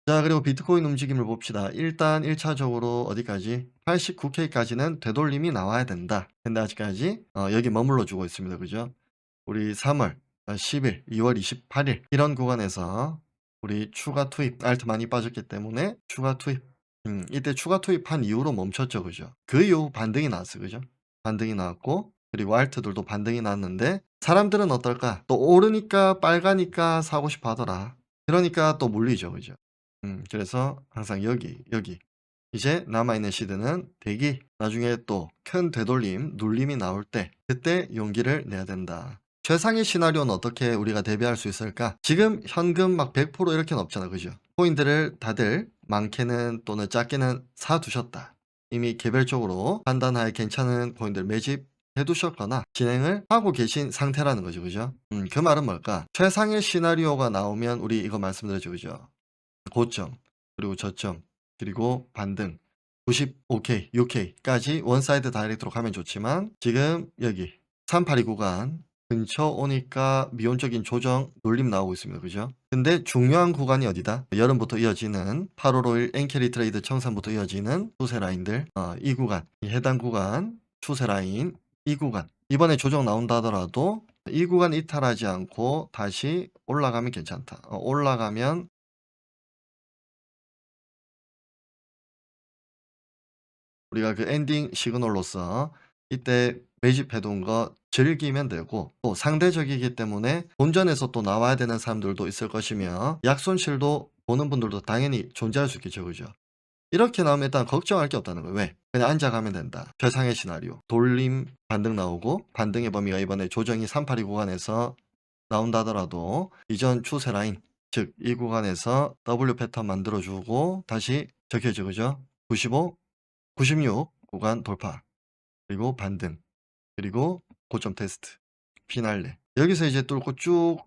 자, 그리고 비트코인 움직임을 봅시다. 일단 1차적으로 어디까지? 89K까지는 되돌림이 나와야 된다. 근데 아직까지 여기 머물러 주고 있습니다. 그죠? 우리 3월 10일, 2월 28일 이런 구간에서 우리 추가 투입, 알트 많이 빠졌기 때문에 추가 투입. 이때 추가 투입한 이후로 멈췄죠. 그죠? 그 이후 반등이 나왔어요. 그죠? 반등이 나왔고, 그리고 알트들도 반등이 나왔는데 사람들은 어떨까? 또 오르니까 빨가니까 사고 싶어 하더라. 그러니까 또 물리죠. 그죠? 그래서 항상 여기. 이제 남아있는 시드는 대기. 나중에 또 큰 되돌림, 눌림이 나올 때 그때 용기를 내야 된다. 최상의 시나리오는 어떻게 우리가 대비할 수 있을까? 지금 현금 막 100% 이렇게는 없잖아. 그죠? 코인들을 다들 많게는 또는 작게는 사두셨다. 이미 개별적으로 판단하에 괜찮은 코인들 매집해 두셨거나 진행을 하고 계신 상태라는 거죠. 그죠? 그 말은 뭘까? 최상의 시나리오가 나오면 우리 이거 말씀드렸죠. 그죠? 고점, 그리고 저점, 그리고 반등 95K, 6K까지 원사이드 다이렉트로 가면 좋지만 지금 여기 382 구간 근처 오니까 미온적인 조정 눌림 나오고 있습니다. 그죠? 근데 중요한 구간이 어디다? 여름부터 이어지는 8월 5일 엔캐리 트레이드 청산부터 이어지는 추세 라인들 이 구간, 이 해당 구간 추세 라인 이 구간 이번에 조정 나온다 하더라도 이 구간 이탈하지 않고 다시 올라가면 괜찮다. 올라가면 우리가 그 엔딩 시그널로서 이때 매집해 둔 거 즐기면 되고 또 상대적이기 때문에 본전에서 또 나와야 되는 사람들도 있을 것이며 약손실도 보는 분들도 당연히 존재할 수 있겠죠. 그죠? 이렇게 나오면 일단 걱정할 게 없다는 거예요. 왜? 그냥 앉아가면 된다. 최상의 시나리오. 돌림 반등 나오고 반등의 범위가 이번에 조정이 382 구간에서 나온다 하더라도 이전 추세 라인 즉 이 구간에서 W 패턴 만들어주고 다시 적혀져. 그죠? 95 96 구간 돌파, 그리고 반등, 그리고 고점 테스트, 피날레. 여기서 이제 뚫고 쭉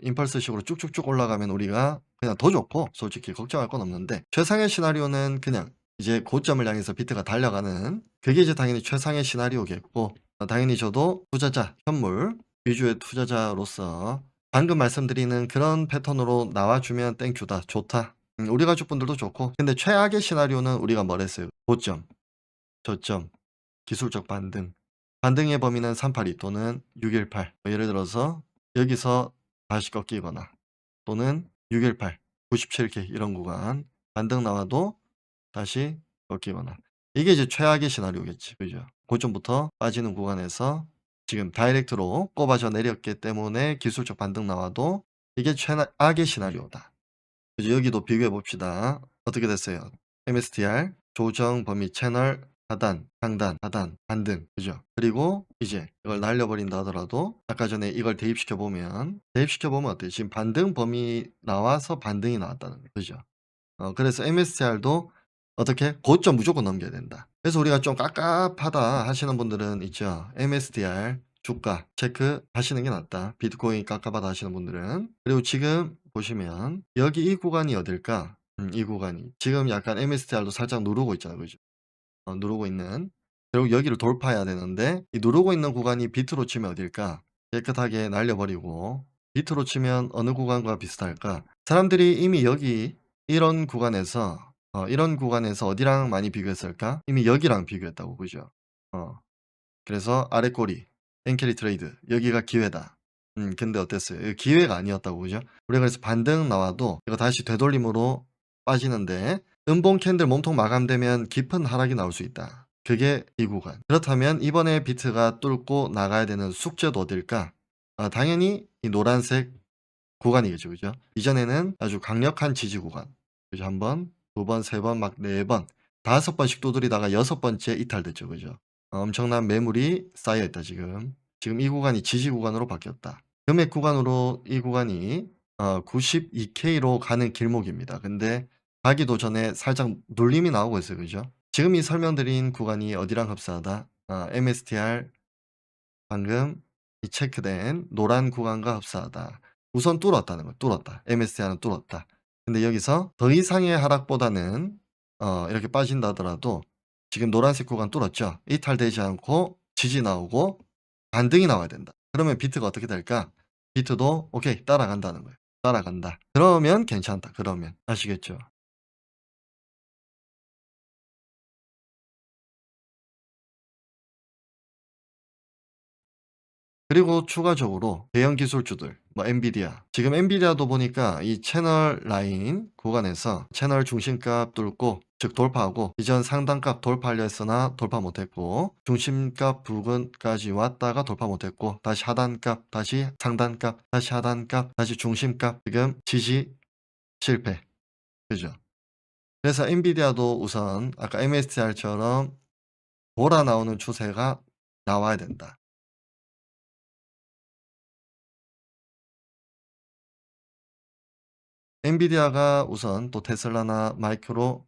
임펄스식으로 쭉쭉쭉 올라가면 우리가 그냥 더 좋고 솔직히 걱정할 건 없는데 최상의 시나리오는 그냥 이제 고점을 향해서 비트가 달려가는 그게 이제 당연히 최상의 시나리오겠고 당연히 저도 투자자, 현물 위주의 투자자로서 방금 말씀드리는 그런 패턴으로 나와주면 땡큐다, 좋다. 우리 가족분들도 좋고 근데 최악의 시나리오는 우리가 뭐랬어요? 고점, 저점, 기술적 반등. 반등의 범위는 382 또는 618. 예를 들어서 여기서 다시 꺾이거나 또는 618, 97K 이런 구간 반등 나와도 다시 꺾이거나. 이게 이제 최악의 시나리오겠지. 그죠? 고점부터 빠지는 구간에서 지금 다이렉트로 꼽아져 내렸기 때문에 기술적 반등 나와도 이게 최악의 시나리오다. 그죠? 여기도 비교해 봅시다. 어떻게 됐어요? MSTR, 조정 범위 채널, 하단, 상단, 하단, 반등. 그죠? 그리고 이제 이걸 날려버린다 하더라도 아까 전에 이걸 대입시켜 보면 어때요? 지금 반등 범위 나와서 반등이 나왔다는 거예요. 그죠? 그래서 MSTR도 어떻게? 고점 무조건 넘겨야 된다. 그래서 우리가 좀 깝깝하다 하시는 분들은 있죠. MSTR 주가 체크하시는 게 낫다. 비트코인 깝깝하다 하시는 분들은. 그리고 지금 보시면 여기 이 구간이 어딜까? 이 구간이 지금 약간 MSTR도 살짝 누르고 있잖아요. 그죠? 누르고 있는. 그리고 여기를 돌파해야 되는데 이 누르고 있는 구간이 비트로 치면 어딜까? 깨끗하게 날려버리고 비트로 치면 어느 구간과 비슷할까? 사람들이 이미 여기 이런 구간에서 어디랑 많이 비교했을까? 이미 여기랑 비교했다고. 그죠? 그래서 아래 꼬리 엔캐리 트레이드 여기가 기회다. 근데 어땠어요? 이거 기회가 아니었다고. 그죠? 우리가 그래서 반등 나와도 이거 다시 되돌림으로 빠지는데 음봉 캔들 몸통 마감되면 깊은 하락이 나올 수 있다. 그게 이 구간. 그렇다면 이번에 비트가 뚫고 나가야 되는 숙제도 어딜까? 당연히 이 노란색 구간이겠죠. 그죠? 이전에는 아주 강력한 지지 구간. 그죠? 한 번, 두 번, 세 번, 막 네 번, 다섯 번씩 두드리다가 여섯 번째 이탈됐죠. 그죠? 엄청난 매물이 쌓여 있다 지금. 지금 이 구간이 지지 구간으로 바뀌었다. 금액 구간으로 이 구간이 92K로 가는 길목입니다. 근데 가기도 전에 살짝 눌림이 나오고 있어요. 그죠? 지금 이 설명드린 구간이 어디랑 흡사하다? MSTR 방금 이 체크된 노란 구간과 흡사하다. 우선 뚫었다는 거예요. 뚫었다. MSCI는 뚫었다. 근데 여기서 더 이상의 하락보다는 이렇게 빠진다 하더라도 지금 노란색 구간 뚫었죠. 이탈되지 않고 지지 나오고 반등이 나와야 된다. 그러면 비트가 어떻게 될까? 비트도 오케이 따라간다는 거예요. 따라간다. 그러면 괜찮다. 그러면. 아시겠죠? 그리고 추가적으로 대형 기술주들 뭐 엔비디아 지금 엔비디아도 보니까 이 채널 라인 구간에서 채널 중심값 뚫고 즉 돌파하고 이전 상단값 돌파하려 했으나 돌파 못했고 중심값 부근까지 왔다가 돌파 못했고 다시 하단값 다시 상단값 다시 하단값 다시 중심값 지금 지지 실패. 그죠? 그래서 엔비디아도 우선 아까 MSTR처럼 돌아 나오는 추세가 나와야 된다. 엔비디아가 우선 또 테슬라나 마이크로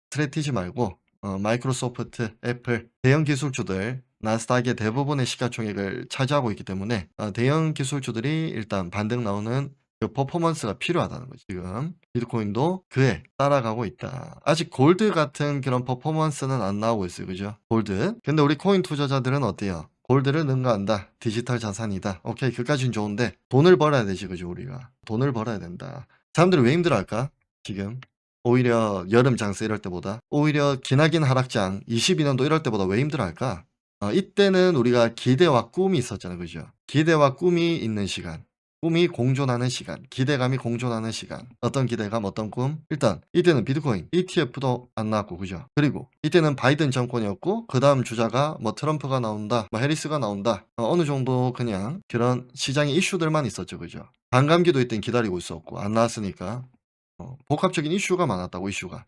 스트레티지 말고 마이크로소프트, 애플 대형 기술주들 나스닥의 대부분의 시가총액을 차지하고 있기 때문에 대형 기술주들이 일단 반등 나오는 그 퍼포먼스가 필요하다는 거죠. 지금 비트코인도 그에 따라가고 있다. 아직 골드 같은 그런 퍼포먼스는 안 나오고 있어요. 그죠? 골드. 근데 우리 코인 투자자들은 어때요? 골드를 능가한다. 디지털 자산이다. 오케이. 그까진 좋은데 돈을 벌어야 되지. 그죠? 우리가. 돈을 벌어야 된다. 사람들이 왜 힘들어할까? 지금. 오히려 여름 장세 이럴 때보다 오히려 기나긴 하락장 22년도 이럴 때보다 왜 힘들어할까? 이때는 우리가 기대와 꿈이 있었잖아요. 그죠? 기대와 꿈이 있는 시간. 꿈이 공존하는 시간. 기대감이 공존하는 시간. 어떤 기대감, 어떤 꿈? 일단 이때는 비트코인, ETF도 안 나왔고 그죠? 그리고 이때는 바이든 정권이었고 그다음 주자가 뭐 트럼프가 나온다, 뭐 해리스가 나온다. 어느 정도 그냥 그런 시장의 이슈들만 있었죠. 그죠? 반감기도 이땐 기다리고 있었고 안 나왔으니까 복합적인 이슈가 많았다고 이슈가.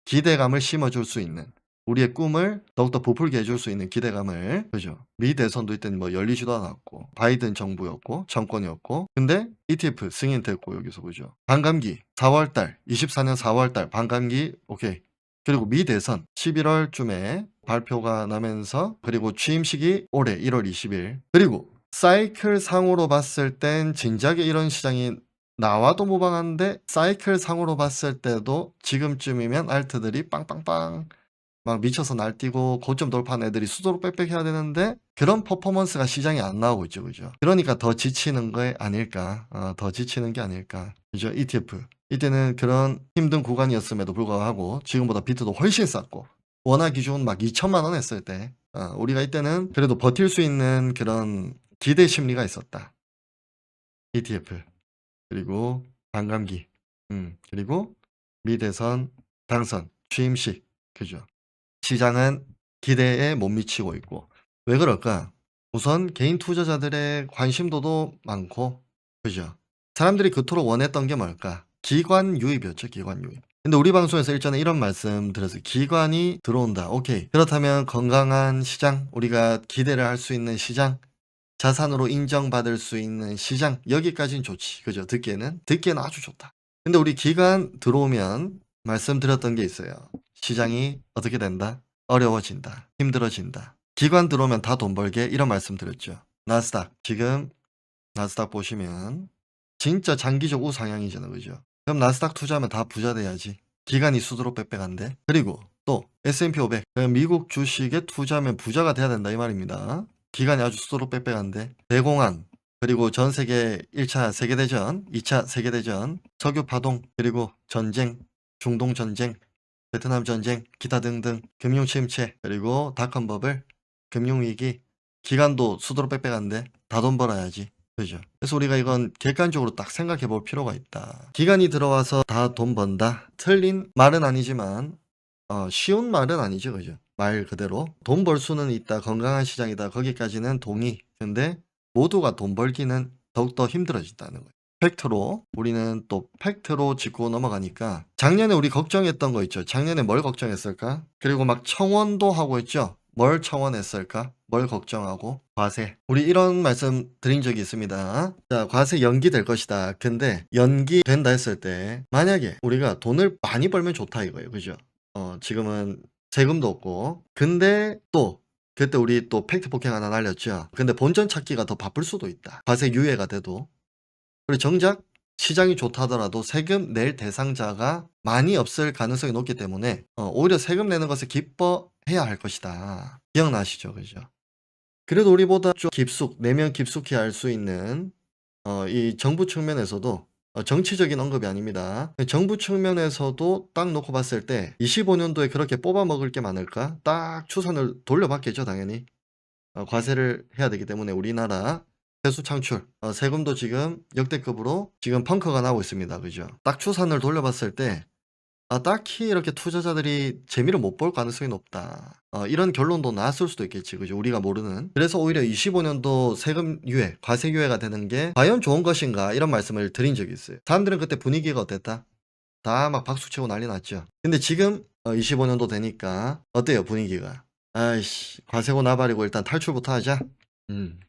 기대감을 심어줄 수 있는 우리의 꿈을 더욱더 부풀게 해줄 수 있는 기대감을 그죠. 미 대선도 이때는 뭐 열리지도 않았고 바이든 정부였고 정권이었고 근데 ETF 승인됐고 여기서 그죠. 반감기 4월달 24년 4월달 반감기 오케이. 그리고 미 대선 11월쯤에 발표가 나면서 그리고 취임 시기 올해 1월 20일 그리고 사이클 상으로 봤을 땐 진작에 이런 시장이 나와도 무방한데 사이클 상으로 봤을 때도 지금쯤이면 알트들이 빵빵빵 막 미쳐서 날뛰고 고점 돌파한 애들이 수두룩 빽빽해야 되는데 그런 퍼포먼스가 시장에 안 나오고 있죠. 그죠? 그러니까 더 지치는 게 아닐까. 더 지치는 게 아닐까. 그죠? ETF. 이때는 그런 힘든 구간이었음에도 불구하고 지금보다 비트도 훨씬 쌌고 원화 기준 막 2천만 원 했을 때 우리가 이때는 그래도 버틸 수 있는 그런 기대 심리가 있었다. ETF. 그리고 반감기. 그리고 미 대선 당선, 취임식. 그죠. 시장은 기대에 못 미치고 있고. 왜 그럴까? 우선 개인 투자자들의 관심도도 많고, 그죠. 사람들이 그토록 원했던 게 뭘까? 기관 유입이었죠, 기관 유입. 근데 우리 방송에서 일전에 이런 말씀 드렸어요. 기관이 들어온다. 오케이. 그렇다면 건강한 시장, 우리가 기대를 할 수 있는 시장, 자산으로 인정받을 수 있는 시장 여기까지는 좋지. 그죠? 듣기에는 아주 좋다. 근데 우리 기관 들어오면 말씀드렸던 게 있어요. 시장이 어떻게 된다? 어려워진다. 힘들어진다. 기관 들어오면 다 돈 벌게 이런 말씀 드렸죠. 나스닥 지금 나스닥 보시면 진짜 장기적 우상향이잖아요. 그죠? 그럼 나스닥 투자하면 다 부자 돼야지. 기관이 수두룩 빽빽한데. 그리고 또 S&P 500 미국 주식에 투자하면 부자가 돼야 된다 이 말입니다. 기간이 아주 수두룩 빽빽한데 대공황 그리고 전 세계 1차 세계대전, 2차 세계대전, 석유 파동, 그리고 전쟁, 중동 전쟁, 베트남 전쟁, 기타 등등 금융 침체, 그리고 닷컴 버블, 금융 위기, 기간도 수두룩 빽빽한데 다 돈 벌어야지. 그죠? 그래서 우리가 이건 객관적으로 딱 생각해 볼 필요가 있다. 기간이 들어와서 다 돈 번다. 틀린 말은 아니지만 쉬운 말은 아니죠. 그죠? 말 그대로 돈 벌 수는 있다. 건강한 시장이다. 거기까지는 동의. 근데 모두가 돈 벌기는 더욱더 힘들어진다는 거예요. 팩트로 우리는 또 팩트로 짚고 넘어가니까 작년에 우리 걱정했던 거 있죠. 작년에 뭘 걱정했을까? 그리고 막 청원도 하고 있죠. 뭘 청원했을까? 뭘 걱정하고? 과세. 우리 이런 말씀 드린 적이 있습니다. 자, 과세 연기될 것이다. 근데 연기된다 했을 때 만약에 우리가 돈을 많이 벌면 좋다 이거예요. 그죠? 지금은 세금도 없고. 근데 또 그때 우리 또 팩트 폭행 하나 날렸죠. 근데 본전 찾기가 더 바쁠 수도 있다. 과세 유예가 돼도. 그리고 정작 시장이 좋다더라도 세금 낼 대상자가 많이 없을 가능성이 높기 때문에 오히려 세금 내는 것을 기뻐해야 할 것이다. 기억나시죠? 그죠? 그래도 우리보다 좀 내면 깊숙이 알 수 있는 이 정부 측면에서도 정치적인 언급이 아닙니다. 정부 측면에서도 딱 놓고 봤을 때 25년도에 그렇게 뽑아 먹을 게 많을까? 딱 추선을 돌려받겠죠, 당연히. 과세를 해야 되기 때문에 우리나라 세수 창출, 세금도 지금 역대급으로 지금 펑크가 나고 있습니다. 그죠? 딱 추산을 돌려봤을 때 딱히 이렇게 투자자들이 재미를 못 볼 가능성이 높다. 이런 결론도 나왔을 수도 있겠지. 그죠? 우리가 모르는. 그래서 오히려 25년도 세금 유예, 과세 유예가 되는 게 과연 좋은 것인가 이런 말씀을 드린 적이 있어요. 사람들은 그때 분위기가 어땠다? 다 막 박수 치고 난리 났죠. 근데 지금 25년도 되니까 어때요, 분위기가? 아이씨, 과세고 나발이고 일단 탈출부터 하자. 음,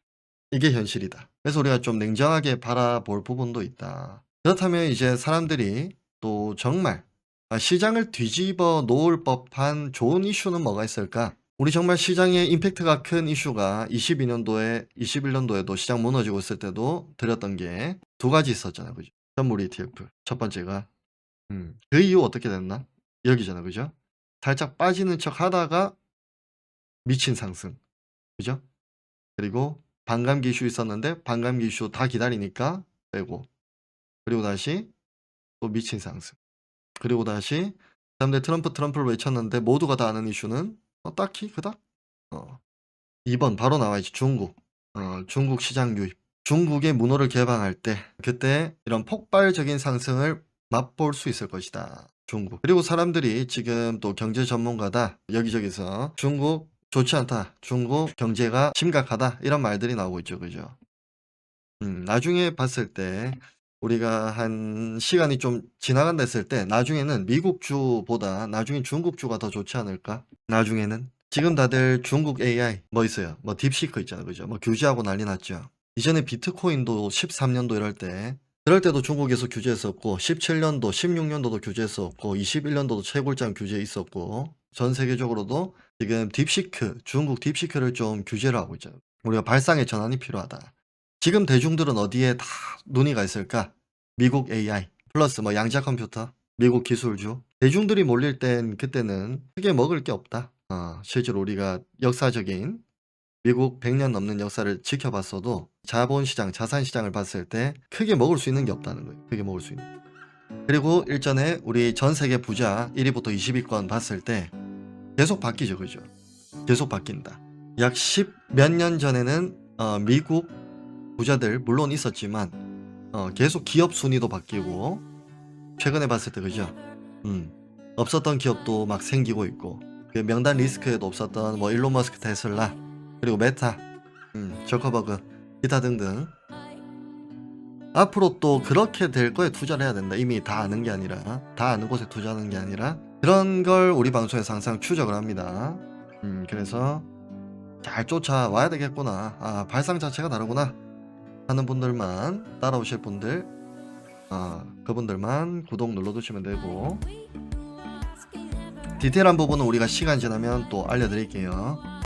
이게 현실이다. 그래서 우리가 좀 냉정하게 바라볼 부분도 있다. 그렇다면 이제 사람들이 또 정말 시장을 뒤집어 놓을 법한 좋은 이슈는 뭐가 있을까? 우리 정말 시장에 임팩트가 큰 이슈가 22년도에, 21년도에도 시장 무너지고 있을 때도 드렸던 게 두 가지 있었잖아요. 그죠? 선물 ETF. 첫 번째가 그 이후 어떻게 됐나? 여기잖아. 그죠? 살짝 빠지는 척 하다가 미친 상승. 그죠? 그리고 반감기 이슈 있었는데 반감기 이슈 다 기다리니까 빼고, 그리고 다시 또 미친 상승. 그리고 다시 사람들 트럼프를 외쳤는데 모두가 다 아는 이슈는 딱히 그닥 2번 바로 나와야지. 중국. 중국 시장 유입. 중국의 문호를 개방할 때 그때 이런 폭발적인 상승을 맛볼 수 있을 것이다. 중국. 그리고 사람들이 지금 또 경제 전문가다 여기저기서 중국 좋지 않다. 중국 경제가 심각하다. 이런 말들이 나오고 있죠. 그죠? 나중에 봤을 때 우리가 한 시간이 좀 지나간다 했을 때 나중에는 미국주보다 나중엔 중국주가 더 좋지 않을까? 나중에는. 지금 다들 중국 AI 뭐 있어요? 뭐 딥시크 있잖아요. 그죠? 뭐 규제하고 난리 났죠. 이전에 비트코인도 13년도 이럴 때 그럴 때도 중국에서 규제했었고 17년도, 16년도도 규제했었고 21년도도 채굴장 규제 있었고 전 세계적으로도 지금 딥시크, 중국 딥시크를 좀 규제를 하고 있잖아요. 우리가 발상의 전환이 필요하다. 지금 대중들은 어디에 다 눈이 가 있을까? 미국 AI 플러스 뭐 양자 컴퓨터, 미국 기술주. 대중들이 몰릴 땐 그때는 크게 먹을 게 없다. 실제로 우리가 역사적인 미국 100년 넘는 역사를 지켜봤어도 자본시장, 자산시장을 봤을 때 크게 먹을 수 있는 게 없다는 거예요. 크게 먹을 수 있는. 그리고 일전에 우리 전 세계 부자 1위부터 20위권 봤을 때 계속 바뀌죠. 그죠? 계속 바뀐다. 약 10 몇 년 전에는 미국 부자들 물론 있었지만 계속 기업 순위도 바뀌고 최근에 봤을 때 그죠? 없었던 기업도 막 생기고 있고 그 명단 리스크에도 없었던 뭐 일론 머스크 테슬라 그리고 메타 저커버그 기타 등등 앞으로 또 그렇게 될 거에 투자를 해야 된다. 이미 다 아는 게 아니라 다 아는 곳에 투자하는 게 아니라 그런 걸 우리 방송에서 항상 추적을 합니다. 그래서 잘 쫓아와야 되겠구나. 발상 자체가 다르구나 하는 분들만 따라오실 분들 그분들만 구독 눌러두시면 되고 디테일한 부분은 우리가 시간 지나면 또 알려드릴게요.